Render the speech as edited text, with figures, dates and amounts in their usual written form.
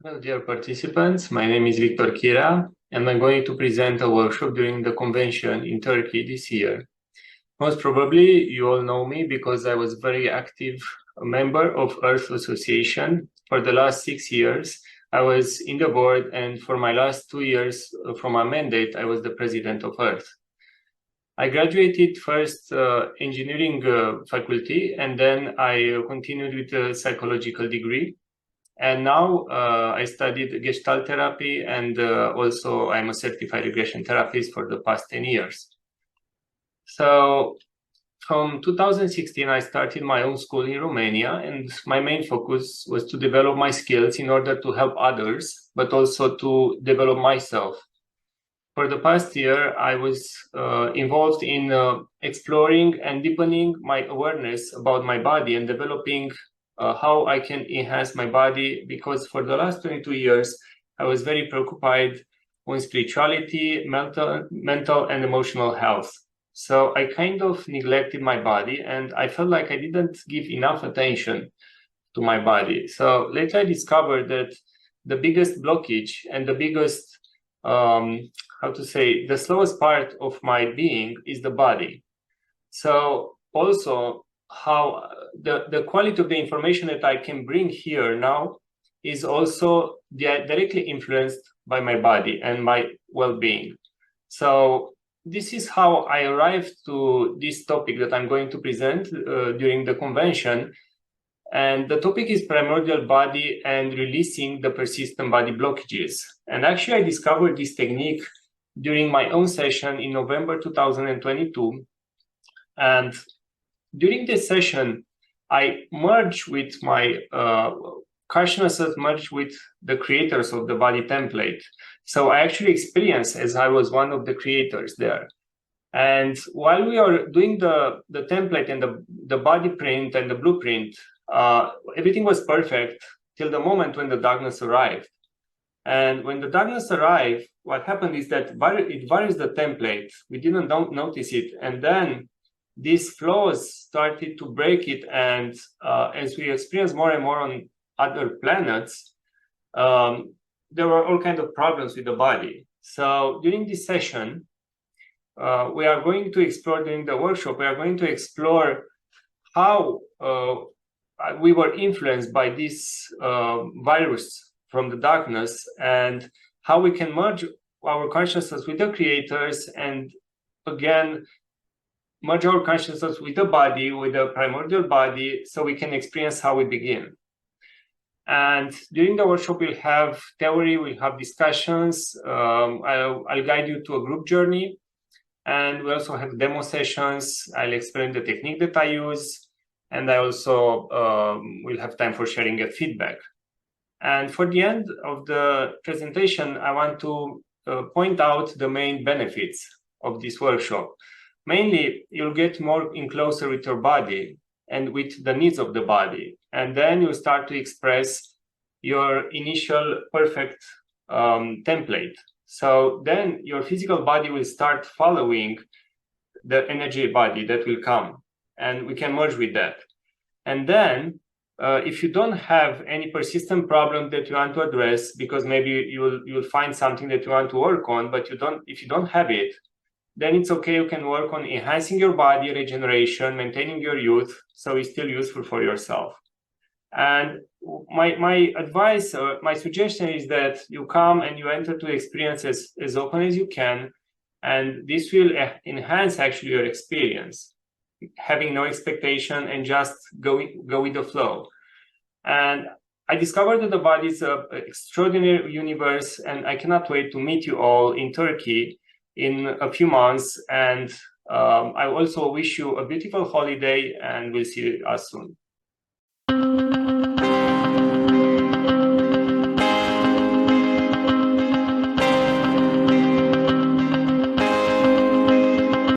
Hello, dear participants. My name is Chirea, and I'm going to present a workshop during the convention in Turkey this year. Most probably, you all know me because I was very active member of Earth Association. For the last 6 years, I was in the board, and for my last 2 years from my mandate, I was the president of Earth. I graduated first engineering faculty, and then I continued with a psychological degree. And now I studied Gestalt therapy, and also I'm a certified regression therapist for the past 10 years. So from 2016, I started my own school in Romania, and my main focus was to develop my skills in order to help others, but also to develop myself. For the past year, I was involved in exploring and deepening my awareness about my body and developing how I can enhance my body, because for the last 22 years, I was very preoccupied with spirituality, mental and emotional health. So I kind of neglected my body, and I felt like I didn't give enough attention to my body. So later I discovered that the biggest blockage and the biggest, the slowest part of my being is the body. So also how the quality of the information that I can bring here now is also directly influenced by my body and my well-being. So this is how I arrived to this topic that I'm going to present during the convention. And the topic is primordial body and releasing the persistent body blockages. And actually, I discovered this technique during my own session in November 2022. And during this session, I merged with my consciousness, merged with the creators of the body template. So I actually experienced as I was one of the creators there. And while we are doing the template and the body print and the blueprint, everything was perfect till the moment when the darkness arrived. And when the darkness arrived, what happened is that it varies the template. We didn't notice it. And then these flaws started to break it. And as we experienced more and more on other planets, there were all kinds of problems with the body. So during this session, we are going to explore, during the workshop, we are going to explore how we were influenced by this virus from the darkness, and how we can merge our consciousness with the creators, and again, merge our consciousness with the body, with the primordial body, so we can experience how we begin. And during the workshop, we'll have theory, we'll have discussions. I'll guide you to a group journey. And we also have demo sessions. I'll explain the technique that I use. And I also will have time for sharing a feedback. And for the end of the presentation, I want to point out the main benefits of this workshop. Mainly, you'll get more in closer with your body and with the needs of the body. And then you start to express your initial perfect template. So then your physical body will start following the energy body that will come, and we can merge with that. And then if you don't have any persistent problem that you want to address, because maybe you'll find something that you want to work on, but if you don't have it, then it's okay. You can work on enhancing your body, regeneration, maintaining your youth, so it's still useful for yourself. And my advice, or my suggestion, is that you come and you enter to experience as open as you can, and this will enhance actually your experience, having no expectation and just go with the flow. And I discovered that the body is an extraordinary universe, and I cannot wait to meet you all in Turkey in a few months. And I also wish you a beautiful holiday, and we'll see us soon.